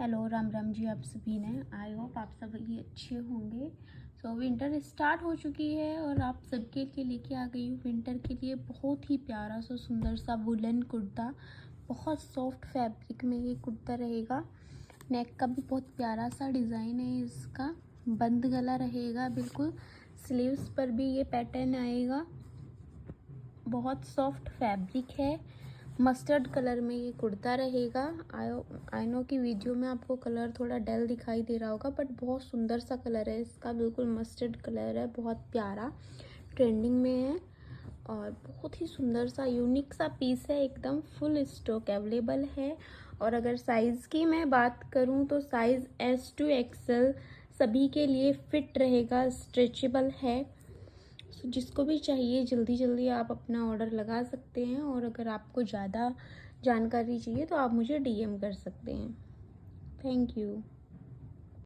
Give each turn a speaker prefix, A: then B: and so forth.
A: Hello, Ram Ram ji. आप सभी ने, आई होप आप सभी अच्छे होंगे। विंटर स्टार्ट हो चुकी है और आप सबके लिए लेके आ गई हूँ विंटर के लिए बहुत ही प्यारा सा सुंदर सा वुलन कुर्ता। बहुत सॉफ्ट फैब्रिक में ये कुर्ता रहेगा। नेक का भी बहुत प्यारा सा डिज़ाइन है इसका, बंद गला रहेगा बिल्कुल। स्लीव्स पर भी ये पैटर्न आएगा। बहुत सॉफ्ट फैब्रिक है। मस्टर्ड कलर में ये कुर्ता रहेगा। आई नो कि वीडियो में आपको कलर थोड़ा डल दिखाई दे रहा होगा, बट बहुत सुंदर सा कलर है इसका। बिल्कुल मस्टर्ड कलर है, बहुत प्यारा, ट्रेंडिंग में है और बहुत ही सुंदर सा यूनिक सा पीस है। एकदम फुल स्टॉक अवेलेबल है। और अगर साइज़ की मैं बात करूं तो साइज़ S to XL सभी के लिए फिट रहेगा, स्ट्रेचेबल है। जिसको भी चाहिए जल्दी जल्दी आप अपना ऑर्डर लगा सकते हैं। और अगर आपको ज़्यादा जानकारी चाहिए तो आप मुझे DM कर सकते हैं। Thank you.